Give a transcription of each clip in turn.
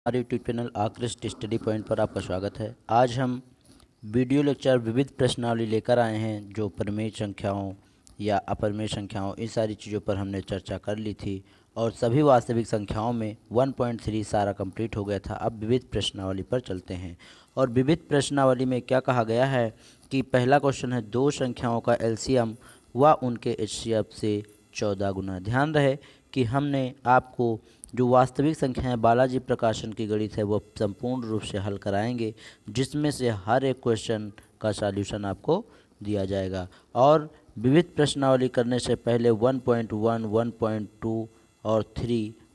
हमारे YouTube channel आकृष्ट study point पर आपका स्वागत है। आज हम वीडियो लेक्चर विविध प्रश्नावली लेकर आए हैं, जो परिमेय संख्याओं या अपरिमेय संख्याओं इन सारी चीज़ों पर हमने चर्चा कर ली थी और सभी वास्तविक संख्याओं में 1.3 सारा कंप्लीट हो गया था। अब विविध प्रश्नावली पर चलते हैं और विविध प्रश्नावली में क्या कहा गया है कि पहला क्वेश्चन है, दो संख्याओं का एलसीएम व उनके एचसीएफ से 14 गुना। ध्यान रहे कि हमने आपको जो वास्तविक संख्याएं बालाजी प्रकाशन की गणित है वो संपूर्ण रूप से हल कराएंगे, जिसमें से हर एक क्वेश्चन का सॉल्यूशन आपको दिया जाएगा। और विविध प्रश्नावली करने से पहले 1.1, 1.2 और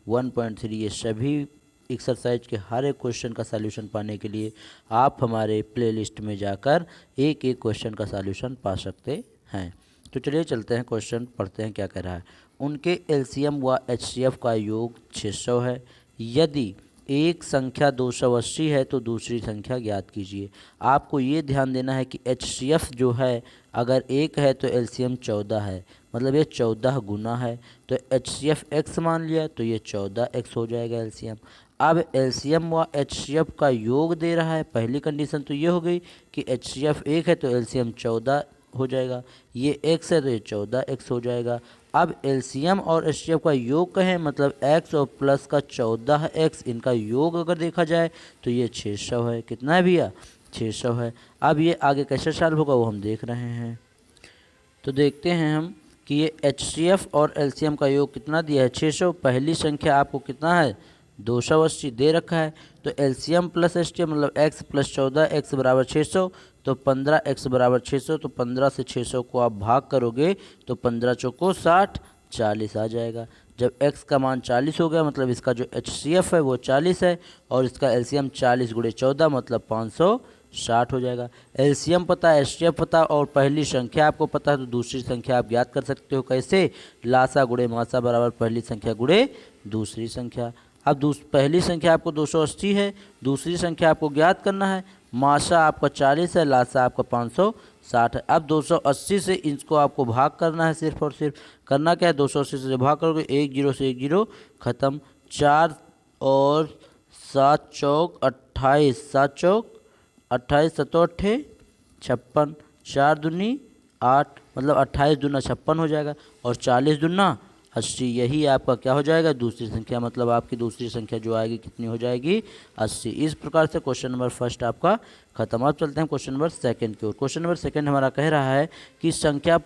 1.3 ये सभी एक्सरसाइज के हर एक क्वेश्चन का सॉल्यूशन पाने के लिए आप हमारे प्लेलिस्ट में जाकर एक एक क्वेश्चन का सॉल्यूशन पा सकते हैं। तो चलिए चलते हैं, क्वेश्चन पढ़ते हैं क्या कह रहा है। उनके एलसीएम व एचसीएफ का योग 600 है। यदि एक संख्या 280 है तो दूसरी संख्या ज्ञात कीजिए। आपको ये ध्यान देना है कि एचसीएफ जो है अगर एक है तो एलसीएम 14 है, मतलब ये 14 गुना है। तो एचसीएफ एक्स मान लिया तो ये 14x हो जाएगा एलसीएम। अब एलसीएम व एचसीएफ का योग दे रहा है। पहली कंडीशन तो ये हो गई कि एचसीएफ एक है तो एलसीएम 14 हो जाएगा, ये x है तो ये 14x हो जाएगा। अब एलसीएम और एचसीएफ का योग कहें, मतलब x और प्लस का 14x, इनका योग अगर देखा जाए तो ये 600 है। कितना है भैया? 600 है। अब ये आगे कैसे सॉल्व होगा वो हम देख रहे हैं। तो देखते हैं हम कि ये एचसीएफ और एलसीएम का योग कितना दिया है, 600। पहली संख्या आपको कितना है, 280 दे रखा है। तो एलसीएम प्लस एचसीएफ मतलब x प्लस 14x बराबर 600, तो 15x बराबर 600। तो 15 से 600 को आप भाग करोगे तो 15 चौको 60, 40 आ जाएगा। जब x का मान 40 हो गया मतलब इसका जो एचसीएफ है वो 40 है और इसका एलसीएम 40 गुणे 14 मतलब 560 हो जाएगा। एलसीएम पता है, एचसीएफ पता और पहली संख्या आपको पता है, तो दूसरी संख्या आप ज्ञात कर सकते हो। कैसे? लासा गुणे मासा बराबर पहली संख्या गुणे दूसरी संख्या। अब पहली संख्या आपको 280 है, दूसरी संख्या आपको ज्ञात करना है। मासा आपका 40 है, लासा आपका 560 है। अब 280 से इसको आपको भाग करना है, सिर्फ और सिर्फ करना क्या है, 280 से भाग करोगे, एक जीरो से एक जीरो खत्म। 4 और 7 चौक 28, 7 चौक 28, 7 अट्ठे 56, 4 दूनी 8 मतलब 28 दूना 56 हो जाएगा और 40 दूना 80। यही आपका क्या हो जाएगा, दूसरी संख्या। मतलब आपकी दूसरी संख्या जो आएगी कितनी हो जाएगी, 80। इस प्रकार से क्वेश्चन नंबर फर्स्ट आपका खत्म। अब चलते हैं क्वेश्चन नंबर सेकंड की ओर। क्वेश्चन नंबर सेकंड हमारा कह रहा है कि संख्या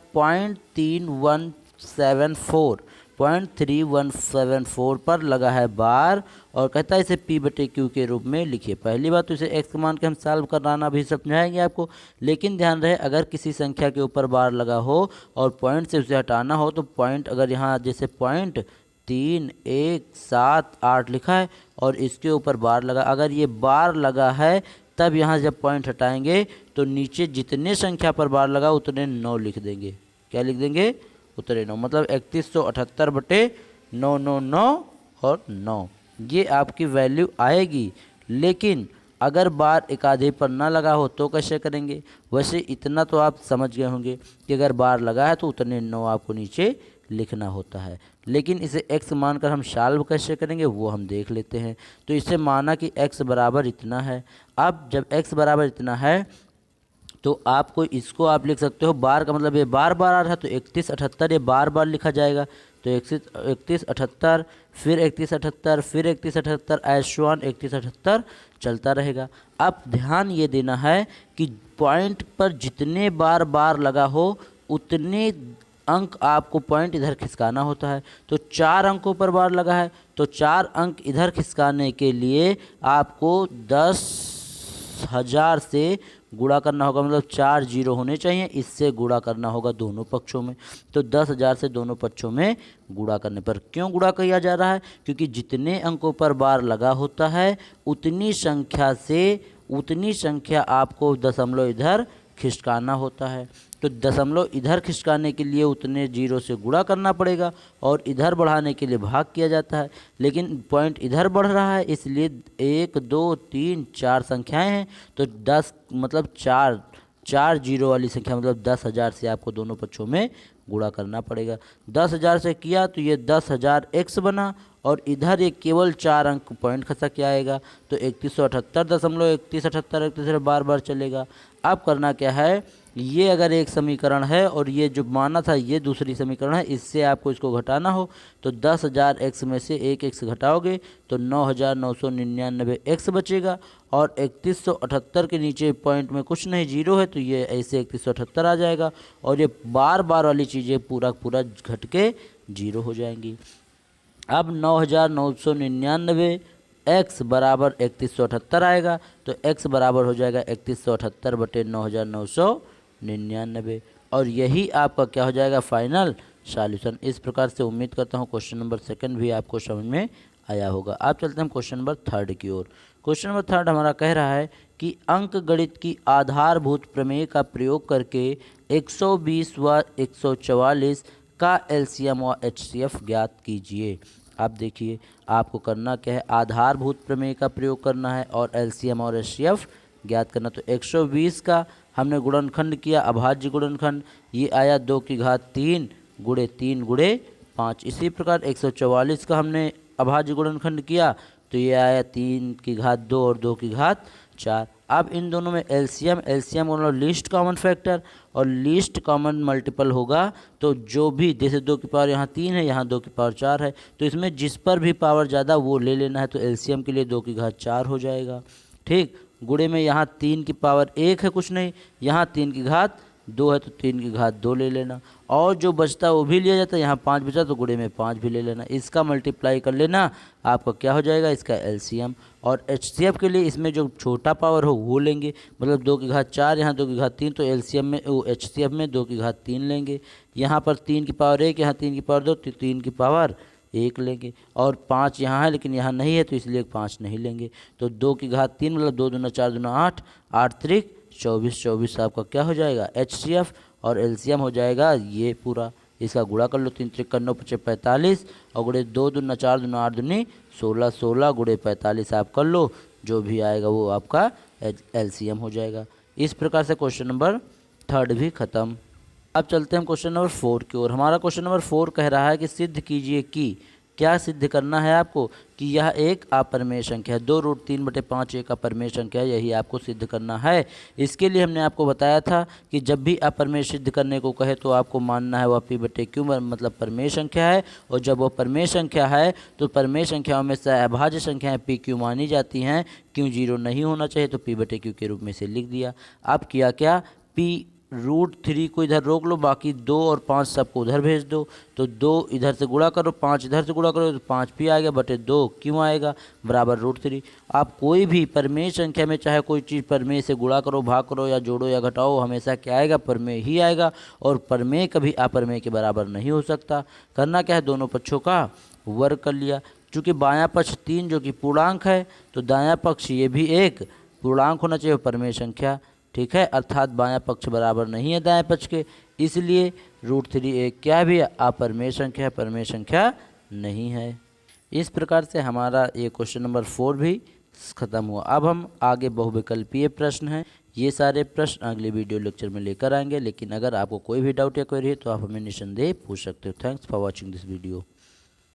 0.3174 पर लगा है बार और कहता है इसे P/Q के रूप में लिखिए। पहली बात तो इसे x मान के हम सॉल्व कराना भी समझाएंगे आपको, लेकिन ध्यान रहे अगर किसी संख्या के ऊपर बार लगा हो और पॉइंट से उसे हटाना हो तो पॉइंट अगर यहाँ जैसे पॉइंट 3, 1, 7, 8 लिखा है और इसके ऊपर बार लगा, अगर ये बार लगा है तब यहाँ जब पॉइंट हटाएंगे तो नीचे जितने संख्या पर बार लगा उतने 9 लिख देंगे। क्या लिख देंगे? उतने 9, मतलब 3178/999 और 9 ये आपकी वैल्यू आएगी। लेकिन अगर बार एक आधे पर ना लगा हो तो कैसे करेंगे? वैसे इतना तो आप समझ गए होंगे कि अगर बार लगा है तो उतने 9 आपको नीचे लिखना होता है। लेकिन इसे x मानकर हम सॉल्व कैसे करेंगे वो हम देख लेते हैं। तो इसे माना कि x बराबर इतना है। अब जब x बराबर इतना है तो आपको इसको आप लिख सकते हो, बार का मतलब ये बार बार आ रहा है तो 3178 ये बार बार लिखा जाएगा। तो 3178 फिर 3178 फिर 3178 ऐश्वान 3178 चलता रहेगा। अब ध्यान ये देना है कि पॉइंट पर जितने बार बार लगा हो उतने अंक आपको पॉइंट इधर खिसकाना होता है। तो 4 अंकों पर बार लगा है तो 4 अंक इधर खिसकाने के लिए आपको 10,000 से गुणा करना होगा, मतलब 4 जीरो होने चाहिए, इससे गुणा करना होगा दोनों पक्षों में। तो 10,000 से दोनों पक्षों में गुणा करने पर, क्यों गुणा किया जा रहा है? क्योंकि जितने अंकों पर बार लगा होता है उतनी संख्या आपको दशमलव इधर खिसकाना होता है। तो दशमलव इधर खिसकाने के लिए उतने जीरो से गुणा करना पड़ेगा और इधर बढ़ाने के लिए भाग किया जाता है। लेकिन पॉइंट इधर बढ़ रहा है इसलिए 1, 2, 3, 4 संख्याएं हैं तो 10 मतलब 4 4 जीरो वाली संख्या मतलब 10,000 से आपको दोनों पक्षों में गुणा करना पड़ेगा। 10,000 से किया तो ये 10,000 x बना और इधर ये केवल 4 अंक पॉइंट खसा क्या आएगा तो 3178.3178 बार बार चलेगा। अब करना क्या है, ये अगर एक समीकरण है और ये जो माना था ये दूसरी समीकरण है, इससे आपको इसको घटाना हो तो 10,000 x में से एक x घटाओगे तो 9,999 x बचेगा और 3178 के नीचे पॉइंट में कुछ नहीं, जीरो है, तो ये ऐसे 3178 आ जाएगा और ये बार बार वाली चीज़ें पूरा पूरा घट के जीरो हो जाएंगी। अब 9,999 x बराबर 3178 आएगा तो x बराबर हो जाएगा 3178 बटे 9,999 और यही आपका क्या हो जाएगा फाइनल सॉल्यूशन। इस प्रकार से उम्मीद करता हूँ क्वेश्चन नंबर 2 भी आपको समझ में आया होगा। अब चलते हैं क्वेश्चन नंबर 3 की ओर। क्वेश्चन नंबर 3 हमारा कह रहा है कि अंक गणित की आधारभूत प्रमेय का प्रयोग करके 120 व 144 का एलसीएम व एचसीएफ ज्ञात कीजिए। आप देखिए आपको करना क्या है, आधारभूत प्रमेय का प्रयोग करना है और एलसीएम और एचसीएफ ज्ञात करना। तो 120 का हमने गुणनखंड किया, अभाज्य गुणनखंड, ये आया 2 की घात 3 गुणे 3 गुणे 5। इसी प्रकार 144 का हमने अभाज्य गुणनखंड किया तो ये आया 3 की घात 2 और 2 की घात 4। अब इन दोनों में एलसीएम मतलब लीस्ट कॉमन फैक्टर और लीस्ट कॉमन मल्टीपल होगा तो जो भी, जैसे 2 की पावर यहाँ 3 है, यहाँ 2 की पावर 4 है, तो इसमें जिस पर भी पावर ज़्यादा वो ले लेना है। तो एलसीएम के लिए 2 की घात 4 हो जाएगा। ठीक, गुणे में यहाँ 3 की पावर 1 है, कुछ नहीं, यहाँ 3 की घात 2 है तो 3 की घात 2 ले लेना और जो बचता वो भी लिया जाता है। यहाँ 5 बचा तो गुणे में 5 भी ले लेना, इसका मल्टीप्लाई कर लेना, आपका क्या हो जाएगा इसका एलसीएम। और एचसीएफ के लिए इसमें जो छोटा पावर हो वो लेंगे, मतलब 2 की घात 4 यहाँ 2 की घात 3 तो एलसीएम में एचसीएफ में 2 की घात 3 लेंगे। यहाँ पर 3 की पावर 1 यहाँ 3 की पावर 2 तो 3 की पावर 1 लेंगे और 5 यहाँ है लेकिन यहाँ नहीं है तो इसलिए 5 नहीं लेंगे। तो 2 की घात 3 मतलब 2 दूना 4 दूना 8, 8 त्रिक 24, 24 आपका क्या हो जाएगा एचसीएफ और एलसीएम हो जाएगा ये पूरा। इसका गुणा कर लो, 3 त्रिक 9 पचे 45 और गुणे 2 दूना 4 दूना 8 दूनी 16, 16 गुणे 45 आप कर लो, जो भी आएगा वो आपका एलसीएम हो जाएगा। इस प्रकार से क्वेश्चन नंबर 3 भी खत्म। अब चलते हैं क्वेश्चन नंबर 4 की ओर। हमारा क्वेश्चन नंबर 4 कह रहा है कि सिद्ध कीजिए कि, क्या सिद्ध करना है आपको कि यह एक अपरिमेय संख्या है। 2√3/5 एक अपरिमेय संख्या है, यही आपको सिद्ध करना है। इसके लिए हमने आपको बताया था कि जब भी अपरिमेय सिद्ध करने को कहे तो आपको मानना है वह p/q मतलब परिमेय संख्या है और जब वह परिमेय संख्या है तो परिमेय संख्याओं में से अभाज्य संख्याएं pq मानी जाती हैं, q 0 नहीं होना चाहिए तो p/q के रूप में से लिख दिया। अब किया क्या, p√3 को इधर रोक लो, बाकी 2 और 5 सबको उधर भेज दो। तो 2 इधर से गुणा करो, 5 इधर से गुणा करो तो 5 भी आएगा बटे 2 क्यों आएगा बराबर √3। आप कोई भी परिमेय संख्या में चाहे कोई चीज़ परिमेय से गुणा करो, भाग करो या जोड़ो या घटाओ, हमेशा क्या आएगा परिमेय ही आएगा और परिमेय कभी अपरिमेय के बराबर नहीं हो सकता। करना क्या है, दोनों पक्षों का वर्ग कर लिया। चूँकि बायां पक्ष 3 जो कि पूर्णांक है तो दायां पक्ष ये भी एक पूर्णांक होना चाहिए परिमेय संख्या, ठीक है, अर्थात बायां पक्ष बराबर नहीं है दाएं पक्ष के, इसलिए √3 एक क्या भी अपरिमेय संख्या है, परिमेय संख्या नहीं है। इस प्रकार से हमारा ये क्वेश्चन नंबर 4 भी खत्म हुआ। अब हम आगे बहुविकल्पीय प्रश्न हैं, ये सारे प्रश्न अगले वीडियो लेक्चर में लेकर आएंगे। लेकिन अगर आपको कोई भी डाउट या क्वेरी है तो आप हमें निसंदेह पूछ सकते हो। Thanks for watching this video.